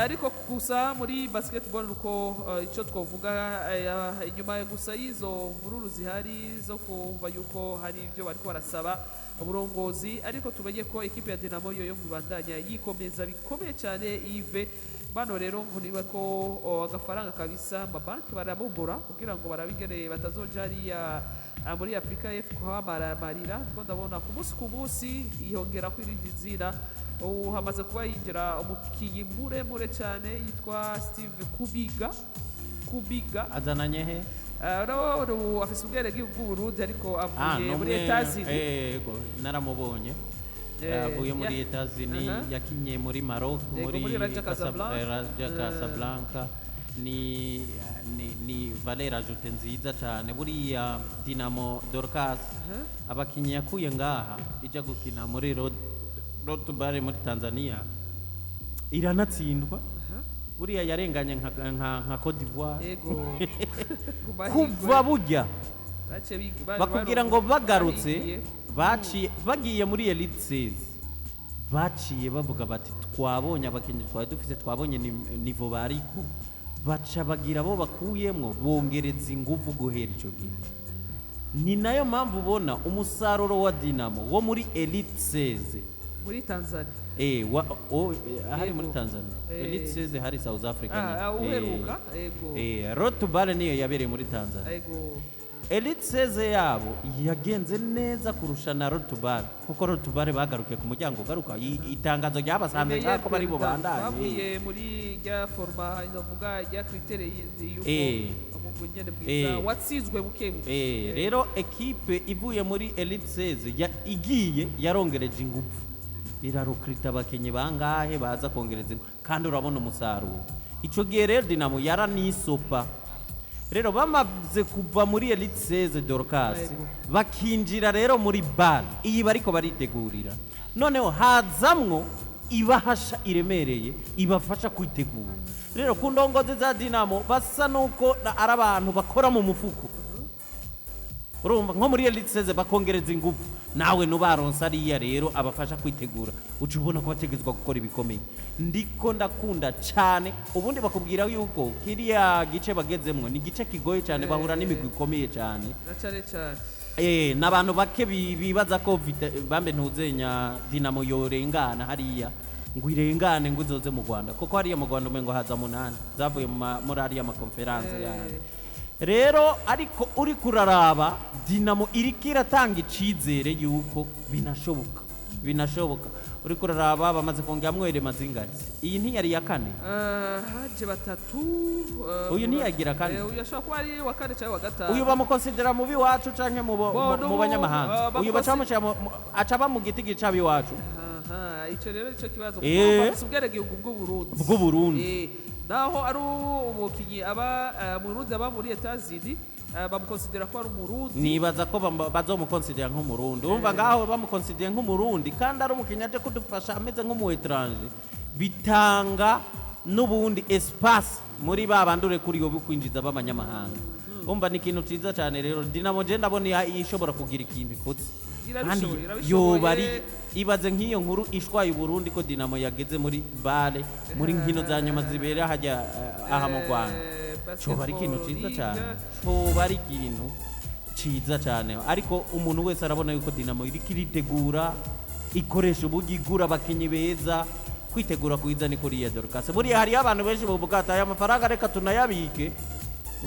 ariko gusa muri basketball nuko icyo twavuga inyuma gusa y'izo mvururu zihari zo kumva yuko hari ibyo bariko barasaba uburongozi, ariko tumenye ko ekipe ya Dinamo yo mu bandanya yikomeza bikomeye cyane Yves. Bano rero ngo niba ko agafaranga kabisa amabanki barabugura kugira ngo barabigere batazoja hariya muri Afrika y'Epfo kuhamaramarira, kuko ndabona ku munsi yongera kwirindi zina. Hamaze kuba yinjira umukinyi muremure cyane yitwa Steve Kubiga azananye he no afise ubwerege bw'Uburundi ariko avuye muri Etazini. Yego naramubonye avuye muri Etazini, yakinye muri Maroc muri Raja Casablanca. Ni valeur ajoute nziza cyane buriya Dinamo Dorcas abakinyi yakuye ngaha ija gukina muri Rotubare muri Tanzania iranatsindwa. Buriya yarenganye nka Cote d'Ivoire kuva burya bakubwira ngo bagarutse bagiye muri Elite 16 baciye bavuga bati twabonye abakinyi twari dufite, twabonye nivo bariko, baca bagira bo bakuyemwo bongereza ingufu guhera ico gihe. Ni nayo mpamvu ubona umusaruro wa Dinamo wo muri Elite 16 muri Tanzania hari muri Tanzania Elite 16 hari South Africa uheruka Rotubare niyo yabereye muri Tanzania. Elite 16 yabo yagenze neza kurusha na Rotubare, kuko Rotubare bagarukiye ku muryango garuka itangazo ryabasanze ko bari bo bandanye bavuye muri rya forma inavuga rya critere yuko umugonyene bwiza watsizwe bukebuke. Rero equipe ivuye muri Elite 16 igiye yarongereje ingufu, irarukrita abakenye bangahe baza kongereza kandi urabona umusaruro. Ico gihe rero Dinamo yaranisopa. Rero bamaze kuva muri Elite 16 Dorcas bakinjira rero muri BAL iyi bariko baritegurira, noneho hazamwo ibahasha iremereye ibafasha kwitegura. Rero ku ndongozi za Dinamo basa nuko ari abantu bakora mu mufuko, urumva nko muri Elite 16 bakongereza ingufu, nawe nubaronsa ariya rero abafasha kwitegura uca ubona ko bategezwa gukora ibikomeye. Ndiko ndakunda cyane ubundi bakubwira yuko kiriya gice bagezemwo ni gice kigoye cyane, bahura n'imigwi ikomeye cyane n'abantu bake bibaza ko bambe ntuzenya Dinamo yorengana hariya ngo irengane ngo izoze mu Rwanda, kuko hariya mu Rwanda umengo haza 8 zavuye muri hariya amakonferanse yani. Rero ariko uri kuraraba Dinamo iriko iratanga icizere yuko binashoboka. Uri kuraraba bamaze kongeramwo elema zingazi. Iyi ntiyari ya kane haje batatu, uyu ntiyagira kane, uyu ashobora kuba ari wa kane cyangwa wa gatanu. Uyu bamukonsidera mu biwacu canke mu banyamahanga, uyu acaba mu giti gicabi iwacu. Ico rero ico kibazo bafise ubwerege bw'Uburundi naho ari umukinyi aba mu Burundi aba muri Etazini bamukonsidera ko ari umurundi. Nibaza ko bazomukonsidera nk'umurundi. Urumva ngaho bamukonsidera nk'umurundi kandi ari umukinyi aje kudufasha ameze nk'umu étranger, bitanga n'ubundi espace muri babandure kuri yo kwinjiza b'abanyamahanga. Urumva ni ikintu ciza cyane. Rero Dinamo je ndabona ishobora kugira ikintu ikotse kandi yobari ibaze nk'iyo nkuru ishwaye Burundi ko Dinamo yageze muri BAL muri nkino za nyuma zibera hajya aha mu Rwanda. Coba ari ikintu ciza cyane, ariko umuntu wese arabona yuko Dinamo iri kiritegura ikoresha uburyo igura abakinyi beza, kwitegura kuiza ni kuri ya Dorcas. Buriya hari abantu benshi bavuga ati aya mafaranga reka tunayabike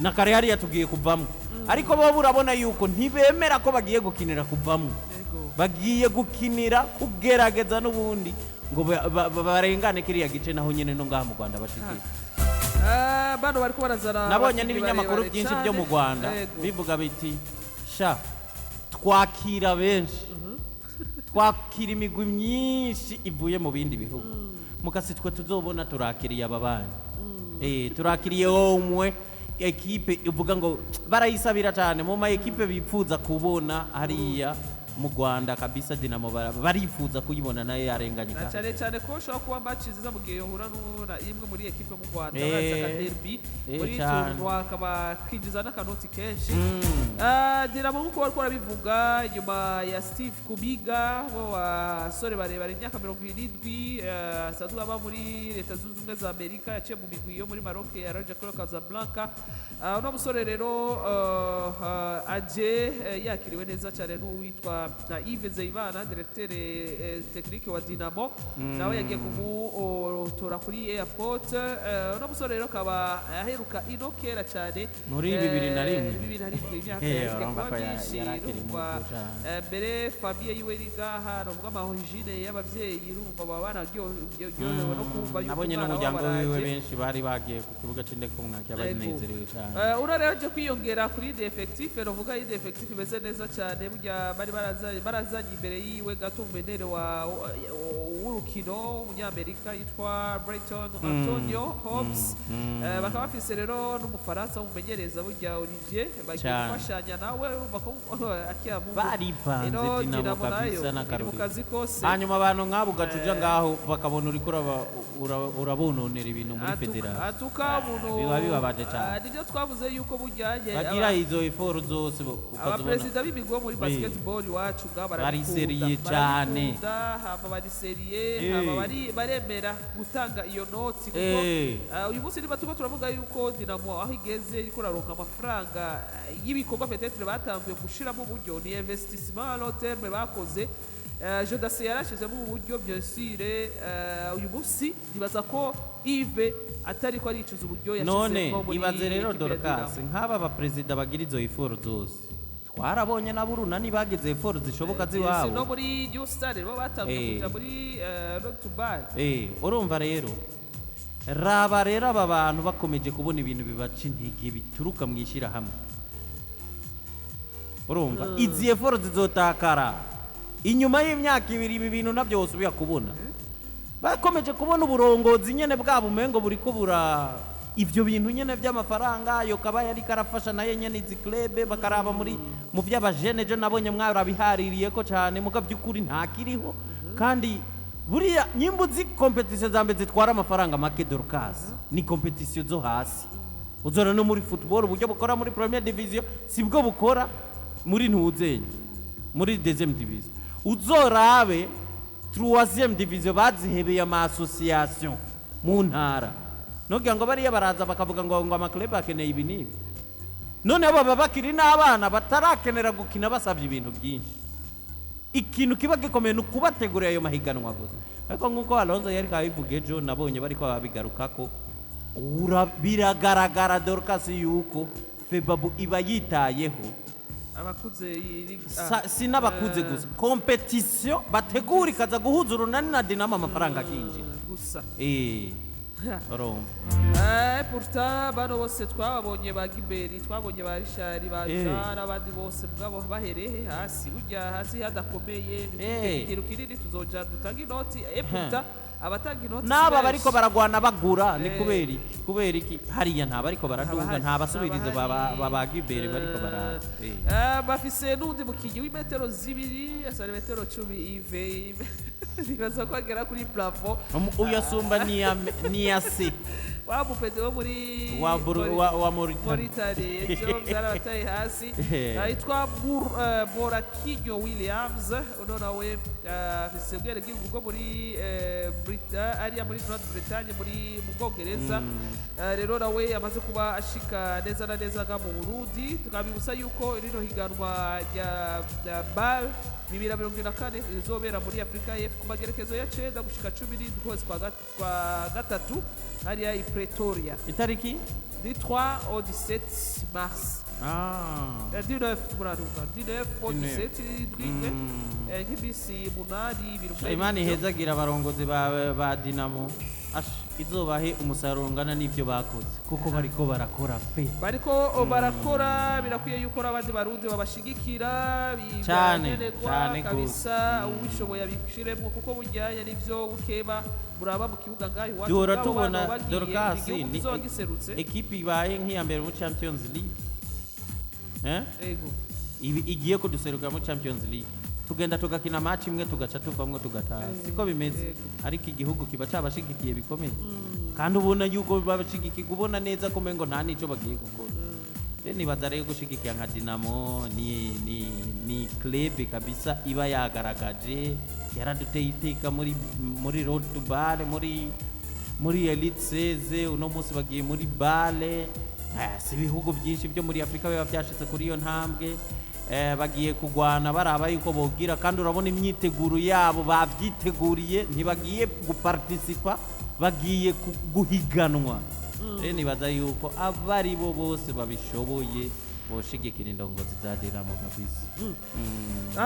na kare hariya tugiye kuvamwo, ariko bo urabona yuko ntibemera ko bagiye gukinira kuvamwo, bagiye gukinira kugerageza n'ubundi ngo barengane kiriya gice naho nyene no ngaha mu Rwanda bashikiye. Bano bariko barazana nabonye n'ibinyamakuru byinshi byo mu Rwanda bivuga biti sha twakira benshi twakira imigwi myinshi ivuye mu bindi bihugu mukasi twe tuzobona turakiriye ababanyi turakiriye omwe ekipe ivuga ngo barayisabira cyane mu ma ekipe bipfuza kubona hariya mu Rwanda kabisa Dinamo barifuza kuyibona nayo yarenganye na cyane cyane ko ushobora kuba match nziza mu gihe yohura na imwe muri ekipe mu Rwanda Eh, uraza ka derby muri cyane. tournoi akaba kinjiza n'akanoti kenshi Dinamo nk'uko bari barabivuga nyuma ya Steve Kubiga bo basore barebare imyaka 27 asanzwe aba muri leta zunze ubumwe za Amerika yaciye mu migwi yo muri Maroc ya Raja Casablanca uno musore rero aje yakiriwe neza cyane n'uwitwa Yves Zeimana directeur technique wa Dinamo nawe yagiye kumutora kuri airport uno musore rero akaba aheruka ino kera cyane muri 2001 imyaka urumva ko yarakiri muto cyane mbere famille yiwe iri ngaha navuga amahorigine y'abavyeyi urumva baba banaryohewe no kumva yuko nabonye n'umuryango wiwe benshi bari bagiye ku kibuga c'indege kumwakira banezerewe cyane urareje kwiyongera kuri de effectif novuga iyi de effectif imeze neza cyane burya bari barazanye imbere yiwe gato umenere w'urukino w'umunyamerika yitwa Brighton Antonio Hobbs bakaba bafise rero n'umufaransa w'umumenyereza burya Olivier bagiye gufashanya nawe urumva ko akiyamu baripanze Dinamo kabisa mu n'akarori kazi kose hanyuma abantu nk'abo gacuja ngaho bakabona uriko urabononera ibintu muri federation atuka umuntu biba bibabaje cyane nibyo twavuze yuko bujyanye bagira izo effort zose ukazobona abaperezida b'imigwi bo muri basketball iwacu ngaho bariseriye cyane hama bariseriye hama baremera gutanga iyo noti kuko uyu munsi niba turimo turavuga yuko Dinamo aho igeze iriko iraronka amafaranga y'ibikorwa peut-être batanguye gushiramo uburyo ni investissement à long terme bakoze Jodase yarashizemo uburyo bien sûr uyu munsi nibaza ko Yves atari ko aricuza uburyo yashizemo none ibaze rero Dorcas nk'aba baperezida bagira izo effort zose twarabonye n'aburunani bagize effort zishoboka ziwabo no muri New Star bo batanguye kuja muri Road to Bar urumva rero raba rero aba bantu bakomeje kubona ibintu bibaca intege bituruka mu ishyirahamwe urumva izi effort zizotakara inyuma y'imyaka ibiri ibi bintu nabyo wose ubiya kubona bakomeje kubona uburongozi nyene bwabo umengo buriko ivyo bintu nyene vy'amafaranga yo kaba yari karafasha naye nyene izi club bakaraba mu vy'abajene je nabonye mwarabihaririye ko cyane muga by'ukuri ntakiriho kandi buriya nyimbuzi competition zambe zitwara amafaranga make Dorcas ni competition zo hasi uzora no muri football uburyo bukora muri première division sibwo bukora muri ntuzenye muri deuxième division uzorabe troisième division bazihebeye ama association mu ntara nogira ngo bariya baraza bakavuga ngo amaklub akeneye ibi nibi none baba bakiri n'abana batarakenera gukina basabye ibintu byinshi ikintu kiba gikomeye no kubategurira ayo mahiganwa gusa ariko nkuko Alonso yari kabivuga ejo nabonye bariko babigarukako biragaragara Dorcas yuko Febabu iba yitayeho abakuze si n'abakuze gusa competition bategura ikaza guhuza urunani na Dinamo amafaranga akinjira gusa pourtant bano bose twababonye ba Giberi twabonye ba Richard ba Jean n'abandi bose bwabo bahereye hasi burya hasi hadakomeye ikintu kinini tuzoja dutanga inoti pourtant abatanga inoti n'aba bariko baragwana bagura ni kubera iki hariya nta bariko baraduga nta basubirizo ba Giberi bariko bafise n'undi mukinyi w'imetero 2 asari metero 10 Yves nibaza ko agera kuri plafond uyasumba ni yase wa mupete wo muri wa Mauritania cyo byarataye hasi yitwa Morakinyo Williams uno nawe afise ubwere bw'ibihugu muri ariya muri Grande Bretagne muri mu Bwongereza rero nawe yamaze kuba ashika neza na neza ga mu Burundi tukabibusa yuko rino higanwa rya BAL 2024 rizobera muri Afrika y'Epfo ku magerekezo ya 9 gushika 11 kwezi kwa gatatu hariya i Pretoria itariki du 3 au 17 mars 19 muraruka 19 au 17 dwinge nk'ibisi munani Imana ihezagira abarongozi ba Dinamo izobahe umusaruro ungana n'ibyo bakoze kuko bariko barakora pe bariko barakora birakwiye yuko abandi barundi babashigikira cyane kabisa ubishoboye abishiremo kuko bujyanye n'ivyo bukeba buraba mu kibuga ngaho iwacu duhora tubona Dorcas ni ekipi ibaye nk'iya mbere mu Champions League ego igiye kuduseruka mu Champions League tugenda tugakina match imwe tugaca tuvamwo tugataha siko bimeze yego. ariko igihugu kiba cabashigikiye bikomeye kandi ubona yuko babashigikiye ubona neza ko mengo nta nico bagiye gukora nibaza rero gushigikira nka Dinamo ni club kabisa iba yagaragaje yaraduteye iteka muri road to bale muri elite 16 uno munsi bagiye muri bale si ibihugu byinshi byo muri Afrika biba byashitse kuri iyo ntambwe bagiye kugwana baraba yuko bogira kandi urabona imyiteguro yabo babyiteguriye ntibagiye guparticipa bagiye guhiganwa nibaza yuko abari bo bose babishoboye boshigikira indongozi za Dinamo kabisa